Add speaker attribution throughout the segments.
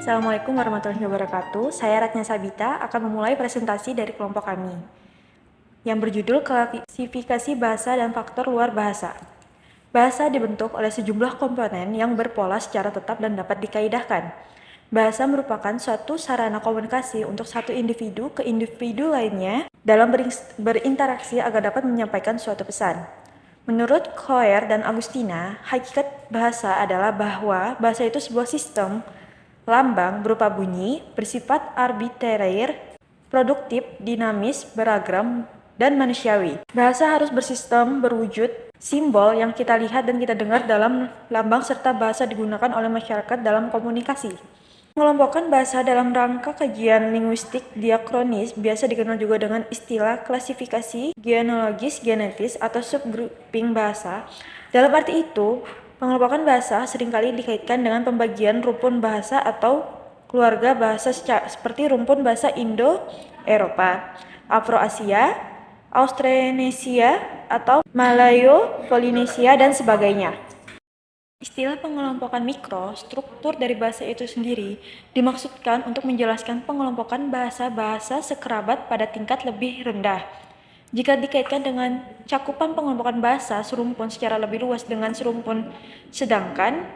Speaker 1: Assalamualaikum warahmatullahi wabarakatuh. Saya Ratna Sabita akan memulai presentasi dari kelompok kami yang berjudul Klasifikasi Bahasa dan Faktor Luar Bahasa. Bahasa dibentuk oleh sejumlah komponen yang berpola secara tetap dan dapat dikaidahkan. Bahasa merupakan suatu sarana komunikasi untuk satu individu ke individu lainnya dalam berinteraksi agar dapat menyampaikan suatu pesan. Menurut Koer dan Agustina, hakikat bahasa adalah bahwa bahasa itu sebuah sistem lambang berupa bunyi, bersifat arbitrer, produktif, dinamis, beragam, dan manusiawi. Bahasa harus bersistem, berwujud, simbol yang kita lihat dan kita dengar dalam lambang serta bahasa digunakan oleh masyarakat dalam komunikasi. Mengelompokkan bahasa dalam rangka kajian linguistik diakronis biasa dikenal juga dengan istilah klasifikasi genealogis genetis atau subgrouping bahasa. Dalam arti itu, pengelompokan bahasa seringkali dikaitkan dengan pembagian rumpun bahasa atau keluarga bahasa seperti rumpun bahasa Indo-Eropa, Afro-Asia, Austronesia, atau Malayo-Polinesia, dan sebagainya. Istilah pengelompokan mikro, struktur dari bahasa itu sendiri, dimaksudkan untuk menjelaskan pengelompokan bahasa-bahasa sekerabat pada tingkat lebih rendah. Jika dikaitkan dengan cakupan pengelompokan bahasa serumpun secara lebih luas dengan serumpun, sedangkan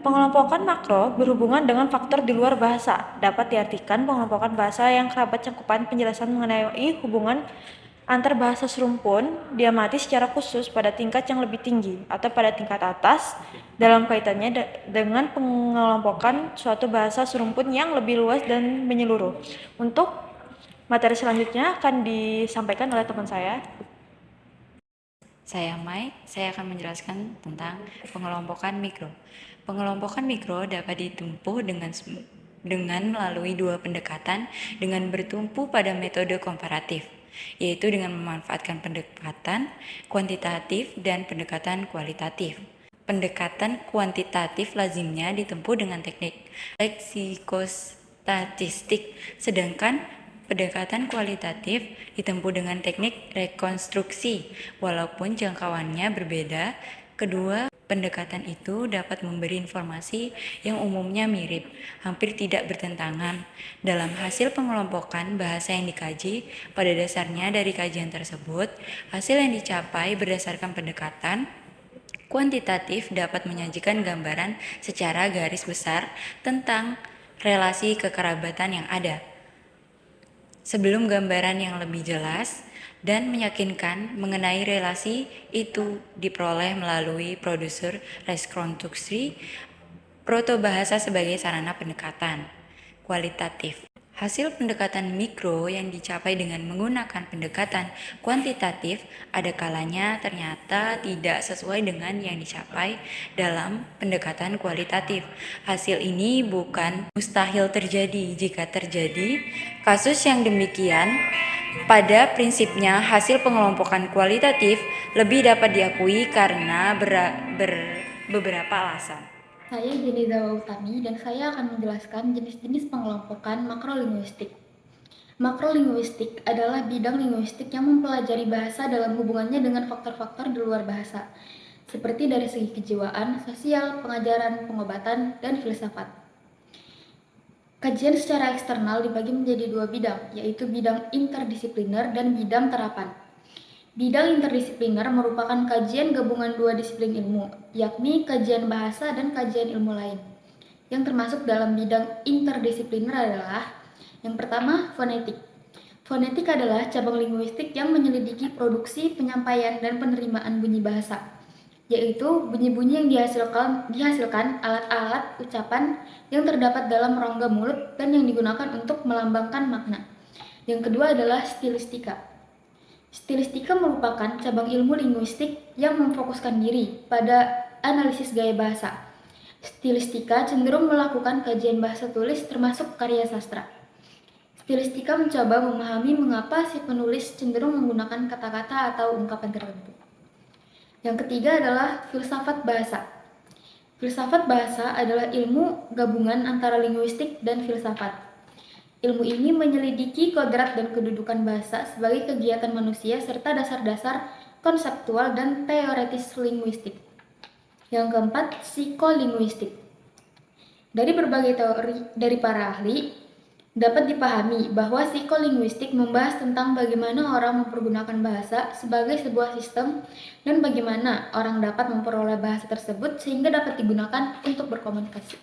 Speaker 1: pengelompokan makro berhubungan dengan faktor di luar bahasa. Dapat diartikan pengelompokan bahasa yang kerabat cakupan penjelasan mengenai hubungan antar bahasa serumpun diamati secara khusus pada tingkat yang lebih tinggi atau pada tingkat atas dalam kaitannya dengan pengelompokan suatu bahasa serumpun yang lebih luas dan menyeluruh. Untuk materi selanjutnya akan disampaikan oleh teman saya.
Speaker 2: Saya Mai, saya akan menjelaskan tentang pengelompokan mikro. Pengelompokan mikro dapat ditempuh dengan melalui dua pendekatan dengan bertumpu pada metode komparatif, yaitu dengan memanfaatkan pendekatan kuantitatif dan pendekatan kualitatif. Pendekatan kuantitatif lazimnya ditempuh dengan teknik leksikostatistik, sedangkan pendekatan kualitatif ditempuh dengan teknik rekonstruksi. Walaupun jangkauannya berbeda, kedua pendekatan itu dapat memberi informasi yang umumnya mirip, hampir tidak bertentangan. Dalam hasil pengelompokan bahasa yang dikaji, pada dasarnya dari kajian tersebut, hasil yang dicapai berdasarkan pendekatan kuantitatif dapat menyajikan gambaran secara garis besar tentang relasi kekerabatan yang ada. Sebelum gambaran yang lebih jelas dan meyakinkan mengenai relasi itu diperoleh melalui produser rekonstruksi protobahasa sebagai sarana pendekatan kualitatif. Hasil pendekatan mikro yang dicapai dengan menggunakan pendekatan kuantitatif ada kalanya ternyata tidak sesuai dengan yang dicapai dalam pendekatan kualitatif. Hasil ini bukan mustahil terjadi. Jika terjadi kasus yang demikian, pada prinsipnya hasil pengelompokan kualitatif lebih dapat diakui karena beberapa alasan.
Speaker 3: Saya Jeniza Utami dan saya akan menjelaskan jenis-jenis pengelompokan makrolinguistik. Makrolinguistik adalah bidang linguistik yang mempelajari bahasa dalam hubungannya dengan faktor-faktor di luar bahasa, seperti dari segi kejiwaan, sosial, pengajaran, pengobatan, dan filsafat. Kajian secara eksternal dibagi menjadi dua bidang, yaitu bidang interdisipliner dan bidang terapan. Bidang interdisipliner merupakan kajian gabungan dua disiplin ilmu, yakni kajian bahasa dan kajian ilmu lain. Yang termasuk dalam bidang interdisipliner adalah yang pertama, fonetik. Fonetik adalah cabang linguistik yang menyelidiki produksi, penyampaian, dan penerimaan bunyi bahasa, yaitu bunyi-bunyi yang dihasilkan alat-alat ucapan yang terdapat dalam rongga mulut dan yang digunakan untuk melambangkan makna. Yang kedua adalah stilistika. Stilistika merupakan cabang ilmu linguistik yang memfokuskan diri pada analisis gaya bahasa. Stilistika cenderung melakukan kajian bahasa tulis termasuk karya sastra. Stilistika mencoba memahami mengapa si penulis cenderung menggunakan kata-kata atau ungkapan tertentu. Yang ketiga adalah filsafat bahasa. Filsafat bahasa adalah ilmu gabungan antara linguistik dan filsafat. Ilmu ini menyelidiki kodrat dan kedudukan bahasa sebagai kegiatan manusia serta dasar-dasar konseptual dan teoretis linguistik. Yang keempat, psikolinguistik. Dari berbagai teori dari para ahli, dapat dipahami bahwa psikolinguistik membahas tentang bagaimana orang mempergunakan bahasa sebagai sebuah sistem dan bagaimana orang dapat memperoleh bahasa tersebut sehingga dapat digunakan untuk berkomunikasi.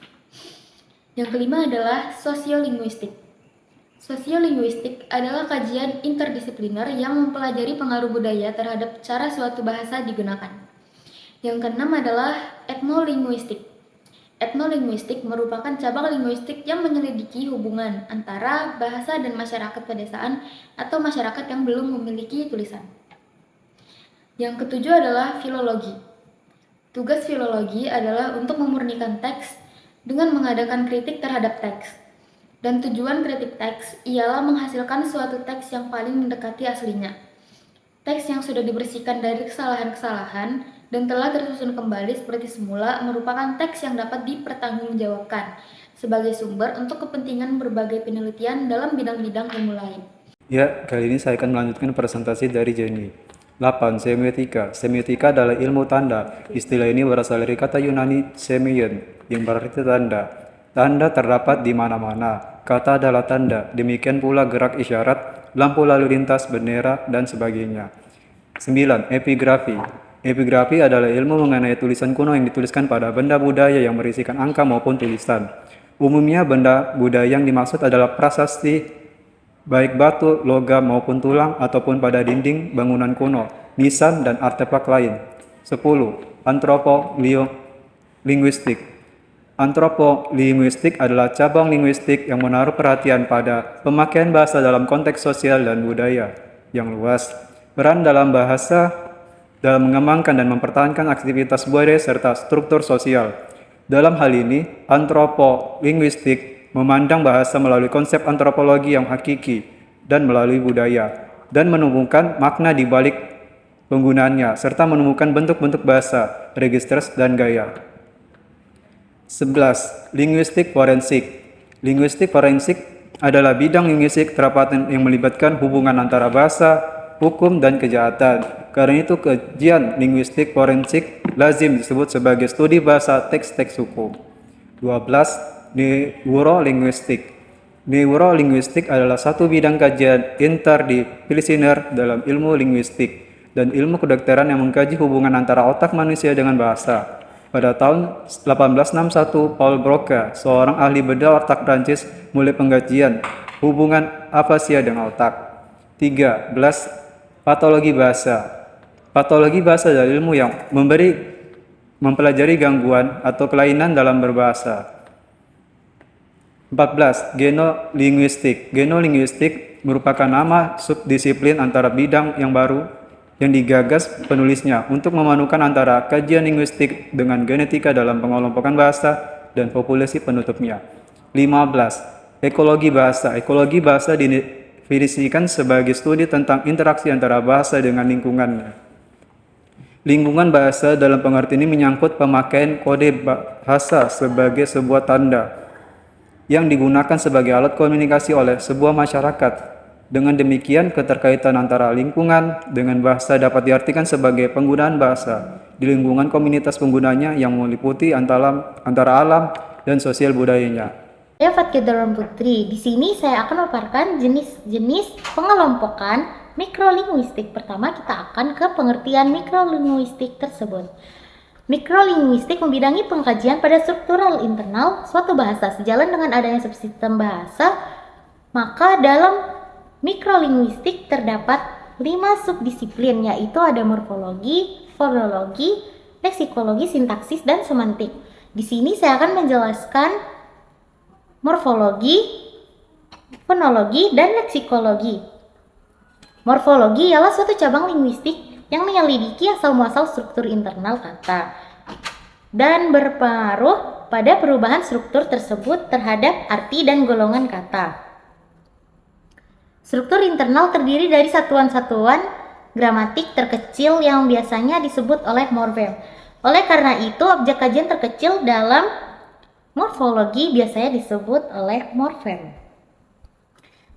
Speaker 3: Yang kelima adalah sosiolinguistik. Sosiolinguistik adalah kajian interdisipliner yang mempelajari pengaruh budaya terhadap cara suatu bahasa digunakan. Yang keenam adalah etnolinguistik. Etnolinguistik merupakan cabang linguistik yang menyelidiki hubungan antara bahasa dan masyarakat pedesaan atau masyarakat yang belum memiliki tulisan. Yang ketujuh adalah filologi. Tugas filologi adalah untuk memurnikan teks dengan mengadakan kritik terhadap teks. Dan tujuan kritik teks ialah menghasilkan suatu teks yang paling mendekati aslinya. Teks yang sudah dibersihkan dari kesalahan-kesalahan dan telah tersusun kembali seperti semula merupakan teks yang dapat dipertanggungjawabkan sebagai sumber untuk kepentingan berbagai penelitian dalam bidang-bidang ilmu lain.
Speaker 4: Ya, kali ini saya akan melanjutkan presentasi dari Jenny. 8. Semiotika. Semiotika adalah ilmu tanda. Istilah ini berasal dari kata Yunani semeion, yang berarti tanda. Tanda terdapat di mana-mana. Kata adalah tanda. Demikian pula gerak isyarat, lampu lalu lintas, bendera, dan sebagainya. 9. Epigrafi. Epigrafi adalah ilmu mengenai tulisan kuno yang dituliskan pada benda budaya yang berisikan angka maupun tulisan. Umumnya benda budaya yang dimaksud adalah prasasti, baik batu, logam maupun tulang ataupun pada dinding bangunan kuno, nisan dan artefak lain. 10. Antropolinguistik. Antropolinguistik adalah cabang linguistik yang menaruh perhatian pada pemakaian bahasa dalam konteks sosial dan budaya yang luas. Peran dalam bahasa dalam mengembangkan dan mempertahankan aktivitas budaya serta struktur sosial. Dalam hal ini, antropolinguistik memandang bahasa melalui konsep antropologi yang hakiki dan melalui budaya, dan menemukan makna di balik penggunaannya, serta menemukan bentuk-bentuk bahasa, registers, dan gaya. 11. Linguistik forensik. Linguistik forensik adalah bidang linguistik terapan yang melibatkan hubungan antara bahasa, hukum, dan kejahatan. Karena itu kajian linguistik forensik lazim disebut sebagai studi bahasa teks-teks hukum. 12. Neurolinguistik. Neurolinguistik adalah satu bidang kajian interdisipliner dalam ilmu linguistik dan ilmu kedokteran yang mengkaji hubungan antara otak manusia dengan bahasa. Pada tahun 1861, Paul Broca, seorang ahli bedah otak Prancis, mulai pengkajian hubungan afasia dengan otak. 13. Patologi bahasa. Patologi bahasa adalah ilmu yang mempelajari gangguan atau kelainan dalam berbahasa. 14. Genolinguistik. Genolinguistik merupakan nama subdisiplin antara bidang yang baru yang digagas penulisnya untuk memadukan antara kajian linguistik dengan genetika dalam pengelompokan bahasa dan populasi penutupnya. 15. Ekologi bahasa. Ekologi bahasa didefinisikan sebagai studi tentang interaksi antara bahasa dengan lingkungannya. Lingkungan bahasa dalam pengertian ini menyangkut pemakaian kode bahasa sebagai sebuah tanda yang digunakan sebagai alat komunikasi oleh sebuah masyarakat. Dengan demikian, keterkaitan antara lingkungan dengan bahasa dapat diartikan sebagai penggunaan bahasa di lingkungan komunitas penggunanya yang meliputi antara alam dan sosial budayanya.
Speaker 5: Saya Fathia Darwan Putri. Di sini saya akan memaparkan jenis-jenis pengelompokan mikrolinguistik. Pertama, kita akan ke pengertian mikrolinguistik tersebut. Mikrolinguistik membidangi pengkajian pada struktural internal suatu bahasa. Sejalan dengan adanya subsistem bahasa, maka dalam mikrolinguistik terdapat 5 subdisiplin, yaitu ada morfologi, fonologi, leksikologi, sintaksis, dan semantik. Di sini saya akan menjelaskan morfologi, fonologi, dan leksikologi. Morfologi ialah suatu cabang linguistik yang menyelidiki asal-muasal struktur internal kata dan berpengaruh pada perubahan struktur tersebut terhadap arti dan golongan kata. Struktur internal terdiri dari satuan-satuan gramatik terkecil yang biasanya disebut oleh morfem. Oleh karena itu, objek kajian terkecil dalam morfologi biasanya disebut oleh morfem.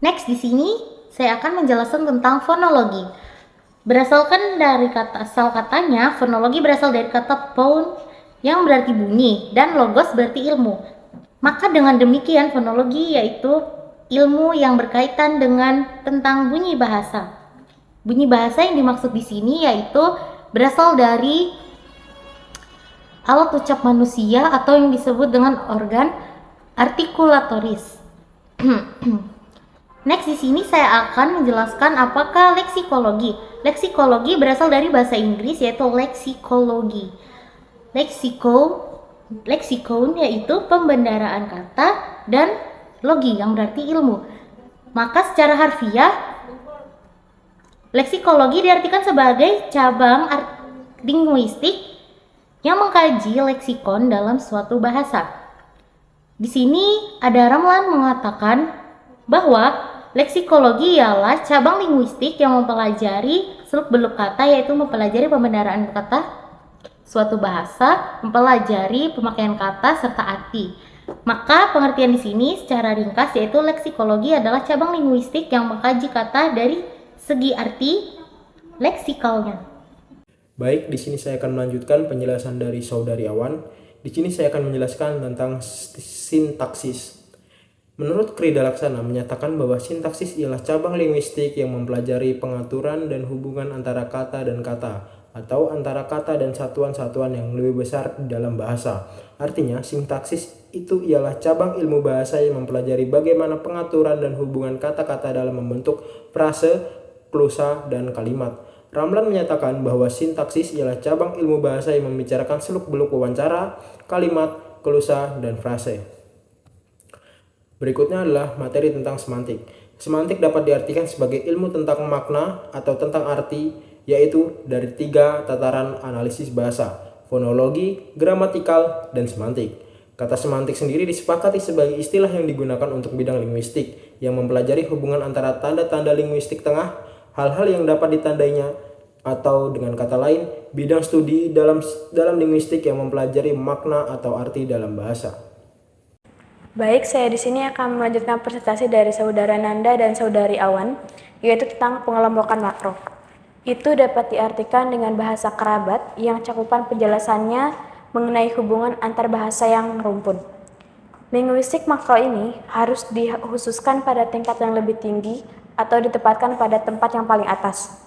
Speaker 5: Next, di sini saya akan menjelaskan tentang fonologi. Berdasarkan dari kata asal katanya, fonologi berasal dari kata phon yang berarti bunyi dan logos berarti ilmu. Maka dengan demikian fonologi yaitu ilmu yang berkaitan dengan tentang bunyi bahasa. Bunyi bahasa yang dimaksud di sini yaitu berasal dari alat ucap manusia atau yang disebut dengan organ artikulatoris. Next, di sini saya akan menjelaskan apakah leksikologi. Leksikologi berasal dari bahasa Inggris yaitu leksikologi. Leksikon yaitu pembendaraan kata dan logi yang berarti ilmu. Maka secara harfiah leksikologi diartikan sebagai cabang linguistik yang mengkaji leksikon dalam suatu bahasa. Di sini ada Ramlan mengatakan bahwa leksikologi ialah cabang linguistik yang mempelajari seluk-beluk kata, yaitu mempelajari pembendaraan kata suatu bahasa, mempelajari pemakaian kata serta arti. Maka pengertian di sini secara ringkas yaitu leksikologi adalah cabang linguistik yang mengkaji kata dari segi arti leksikalnya.
Speaker 6: Baik, di sini saya akan melanjutkan penjelasan dari Saudari Awan. Di sini saya akan menjelaskan tentang sintaksis. Menurut Krida Laksana menyatakan bahwa sintaksis ialah cabang linguistik yang mempelajari pengaturan dan hubungan antara kata dan kata, atau antara kata dan satuan-satuan yang lebih besar di dalam bahasa. Artinya, sintaksis itu ialah cabang ilmu bahasa yang mempelajari bagaimana pengaturan dan hubungan kata-kata dalam membentuk frase, klausa, dan kalimat. Ramlan menyatakan bahwa sintaksis ialah cabang ilmu bahasa yang membicarakan seluk-beluk wawancara, kalimat, klausa, dan frase. Berikutnya adalah materi tentang semantik. Semantik dapat diartikan sebagai ilmu tentang makna atau tentang arti, yaitu dari 3 tataran analisis bahasa: fonologi, gramatikal, dan semantik. Kata semantik sendiri disepakati sebagai istilah yang digunakan untuk bidang linguistik yang mempelajari hubungan antara tanda-tanda linguistik tengah, hal-hal yang dapat ditandainya, atau dengan kata lain, bidang studi dalam linguistik yang mempelajari makna atau arti dalam bahasa.
Speaker 1: Baik, saya di sini akan melanjutkan presentasi dari Saudara Nanda dan Saudari Awan, yaitu tentang pengelompokan makro. Itu dapat diartikan dengan bahasa kerabat yang cakupan penjelasannya mengenai hubungan antar bahasa yang rumpun. Linguistik makro ini harus dikhususkan pada tingkat yang lebih tinggi atau ditempatkan pada tempat yang paling atas.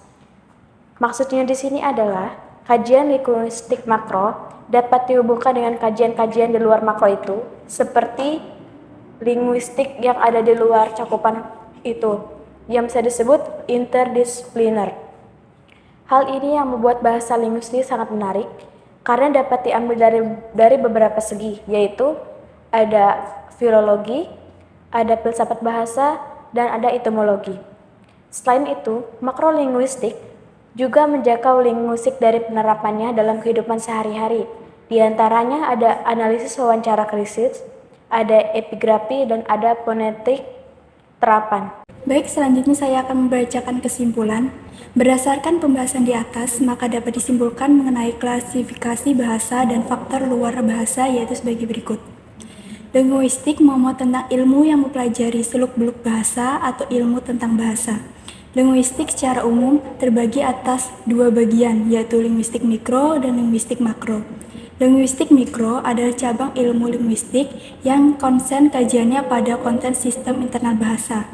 Speaker 1: Maksudnya di sini adalah kajian linguistik makro dapat dihubungkan dengan kajian-kajian di luar makro itu, seperti linguistik yang ada di luar cakupan itu, yang bisa disebut interdisipliner. Hal ini yang membuat bahasa linguistik sangat menarik, karena dapat diambil dari beberapa segi, yaitu ada filologi, ada filsafat bahasa, dan ada etimologi. Selain itu, makrolinguistik juga menjangkau linguistik dari penerapannya dalam kehidupan sehari-hari. Di antaranya ada analisis wawancara krisis, ada epigrafi, dan ada fonetik terapan.
Speaker 7: Baik, selanjutnya saya akan membacakan kesimpulan. Berdasarkan pembahasan di atas, maka dapat disimpulkan mengenai klasifikasi bahasa dan faktor luar bahasa, yaitu sebagai berikut. Linguistik memuat tentang ilmu yang mempelajari seluk-beluk bahasa atau ilmu tentang bahasa. Linguistik secara umum terbagi atas 2 bagian, yaitu linguistik mikro dan linguistik makro. Linguistik mikro adalah cabang ilmu linguistik yang konsen kajiannya pada konten sistem internal bahasa.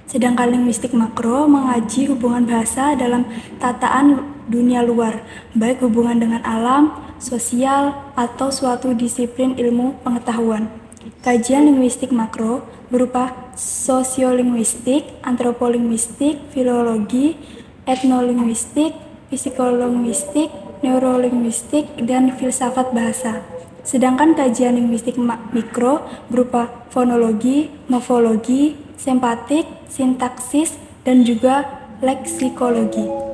Speaker 7: Sedangkan linguistik makro mengaji hubungan bahasa dalam tataan dunia luar, baik hubungan dengan alam, sosial, atau suatu disiplin ilmu pengetahuan. Kajian linguistik makro berupa sosiolinguistik, antropolinguistik, filologi, etnolinguistik, psikolinguistik, neurolinguistik, dan filsafat bahasa. Sedangkan kajian linguistik mikro berupa fonologi, morfologi, semantik, sintaksis, dan juga leksikologi.